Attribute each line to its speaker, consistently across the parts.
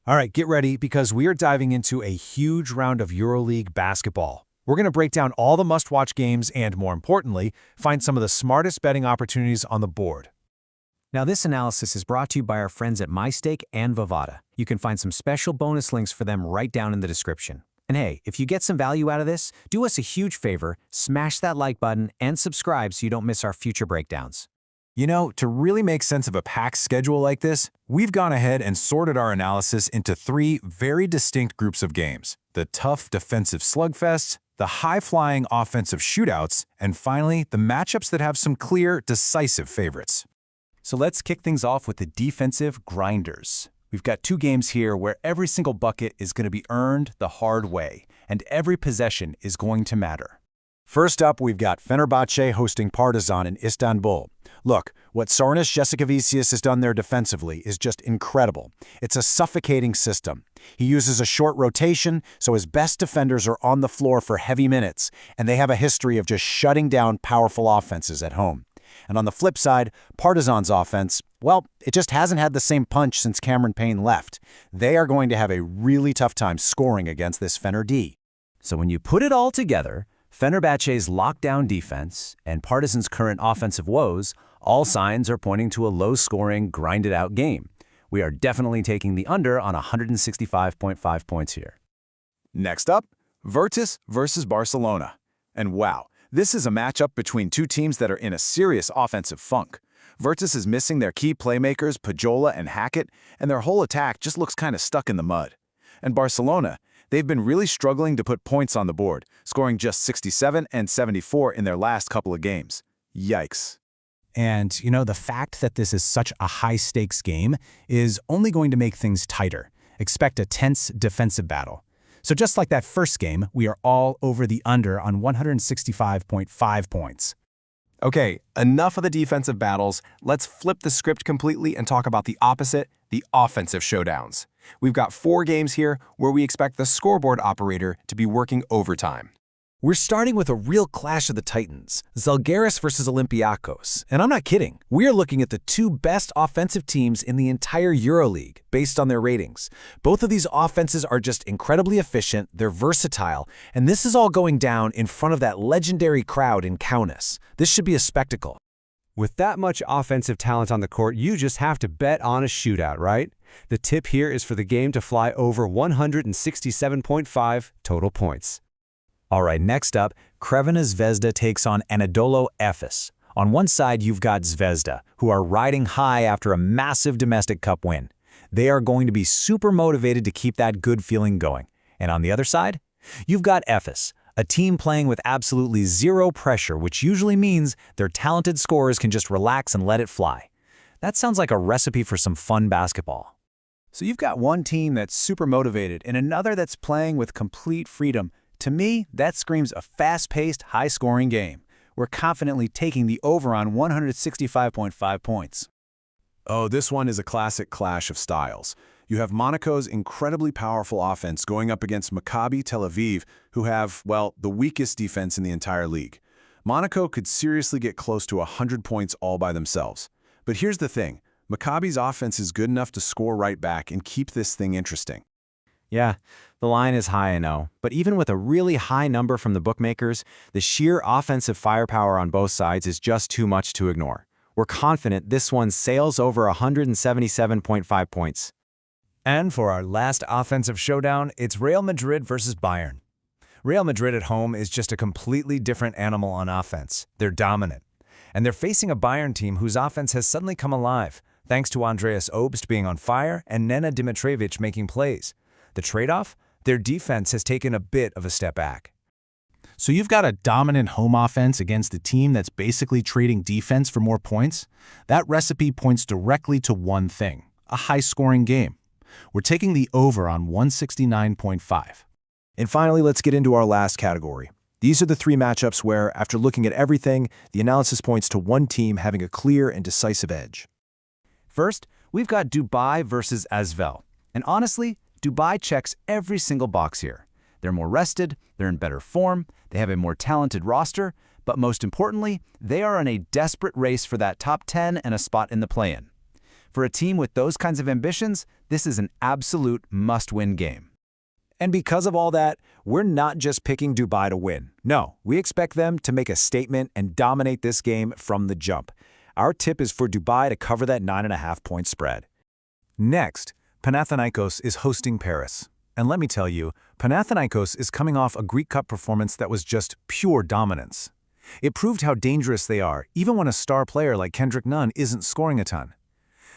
Speaker 1: All right, get ready because we are diving into a huge round of EuroLeague basketball. We're going to break down all the must-watch games and, more importantly, find some of the smartest betting opportunities on the board.
Speaker 2: Now, this analysis is brought to you by our friends at MyStake and Vadada. You can find some special bonus links for them right down in the description. And hey, if you get some value out of this, do us a huge favor, smash that like button and subscribe so you don't miss our future breakdowns.
Speaker 3: You know, to really make sense of a packed schedule like this, we've gone ahead and sorted our analysis into three very distinct groups of games: the tough defensive slugfests, the high-flying offensive shootouts, and finally, the matchups that have some clear, decisive favorites. So let's kick things off with the defensive grinders. We've got two games here where every single bucket is going to be earned the hard way, and every possession is going to matter.
Speaker 1: First up, we've got Fenerbahce hosting Partizan in Istanbul. Look, what Sornas Jasikevičius has done there defensively is just incredible. It's a suffocating system. He uses a short rotation, so his best defenders are on the floor for heavy minutes, and they have a history of just shutting down powerful offenses at home. And on the flip side, Partizan's offense, well, it just hasn't had the same punch since Cameron Payne left. They are going to have a really tough time scoring against this Fener D.
Speaker 2: So when you put it all together, Fenerbahce's lockdown defense and Partizan's current offensive woes, all signs are pointing to a low-scoring, grinded-out game. We are definitely taking the under on 165.5 points here.
Speaker 3: Next up, Virtus versus Barcelona. And wow, this is a matchup between two teams that are in a serious offensive funk. Virtus is missing their key playmakers, Pajola and Hackett, and their whole attack just looks kind of stuck in the mud. And Barcelona, they've been really struggling to put points on the board, scoring just 67 and 74 in their last couple of games. Yikes.
Speaker 1: And, you know, the fact that this is such a high-stakes game is only going to make things tighter. Expect a tense defensive battle. So just like that first game, we are all over the under on 165.5 points.
Speaker 4: Okay, enough of the defensive battles. Let's flip the script completely and talk about the opposite, the offensive showdowns. We've got 4 games here where we expect the scoreboard operator to be working overtime.
Speaker 1: We're starting with a real clash of the titans, Zalgiris versus Olympiacos. And I'm not kidding. We're looking at the two best offensive teams in the entire EuroLeague based on their ratings. Both of these offenses are just incredibly efficient, they're versatile, and this is all going down in front of that legendary crowd in Kaunas. This should be a spectacle.
Speaker 5: With that much offensive talent on the court, you just have to bet on a shootout, right? The tip here is for the game to fly over 167.5 total points.
Speaker 1: All right, next up, Crvena Zvezda takes on Anadolu Efes. On one side, you've got Zvezda, who are riding high after a massive domestic cup win. They are going to be super motivated to keep that good feeling going. And on the other side, you've got Efes, a team playing with absolutely zero pressure, which usually means their talented scorers can just relax and let it fly. That sounds like a recipe for some fun basketball.
Speaker 3: So you've got one team that's super motivated and another that's playing with complete freedom. To me, that screams a fast-paced, high-scoring game. We're confidently taking the over on 165.5 points.
Speaker 4: Oh, this one is a classic clash of styles. You have Monaco's incredibly powerful offense going up against Maccabi Tel Aviv, who have, well, the weakest defense in the entire league. Monaco could seriously get close to 100 points all by themselves. But here's the thing. Maccabi's offense is good enough to score right back and keep this thing interesting.
Speaker 2: Yeah, the line is high, I know, but even with a really high number from the bookmakers, the sheer offensive firepower on both sides is just too much to ignore. We're confident this one sails over 177.5 points.
Speaker 1: And for our last offensive showdown, it's Real Madrid versus Bayern. Real Madrid at home is just a completely different animal on offense. They're dominant. And they're facing a Bayern team whose offense has suddenly come alive, thanks to Andreas Obst being on fire and Nena Dimitrovic making plays. The trade-off? Their defense has taken a bit of a step back.
Speaker 6: So you've got a dominant home offense against a team that's basically trading defense for more points? That recipe points directly to one thing: a high-scoring game. We're taking the over on 169.5.
Speaker 3: And finally, let's get into our last category. These are the three matchups where, after looking at everything, the analysis points to one team having a clear and decisive edge.
Speaker 2: First, we've got Dubai versus Asvel. And honestly, Dubai checks every single box here. They're more rested, they're in better form, they have a more talented roster, but most importantly, they are in a desperate race for that top 10 and a spot in the play-in. For a team with those kinds of ambitions, this is an absolute must-win game.
Speaker 1: And because of all that, we're not just picking Dubai to win. No, we expect them to make a statement and dominate this game from the jump. Our tip is for Dubai to cover that 9.5-point spread. Next, Panathinaikos is hosting Paris. And let me tell you, Panathinaikos is coming off a Greek Cup performance that was just pure dominance. It proved how dangerous they are, even when a star player like Kendrick Nunn isn't scoring a ton.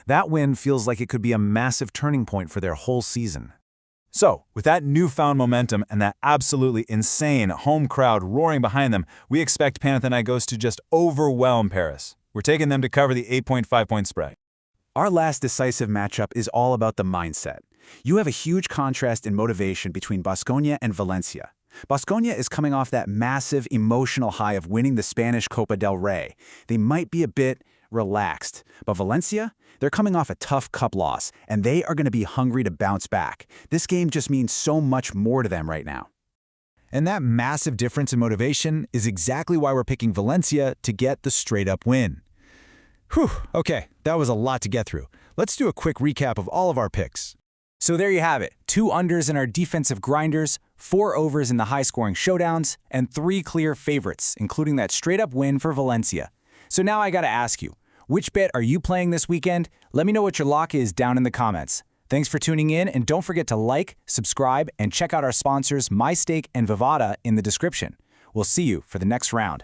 Speaker 1: That win feels like it could be a massive turning point for their whole season.
Speaker 3: So, with that newfound momentum and that absolutely insane home crowd roaring behind them, we expect Panathinaikos to just overwhelm Paris. We're taking them to cover the 8.5-point spread.
Speaker 7: Our last decisive matchup is all about the mindset. You have a huge contrast in motivation between Baskonia and Valencia. Baskonia is coming off that massive emotional high of winning the Spanish Copa del Rey. They might be a bit relaxed, but Valencia, they're coming off a tough cup loss, and they are going to be hungry to bounce back. This game just means so much more to them right now.
Speaker 1: And that massive difference in motivation is exactly why we're picking Valencia to get the straight-up win. Whew, okay, that was a lot to get through. Let's do a quick recap of all of our picks.
Speaker 2: So there you have it, 2 unders in our defensive grinders, 4 overs in the high-scoring showdowns, and 3 clear favorites, including that straight-up win for Valencia. So now I gotta ask you, which bet are you playing this weekend? Let me know what your lock is down in the comments. Thanks for tuning in, and don't forget to like, subscribe, and check out our sponsors MyStake and Vadada in the description. We'll see you for the next round.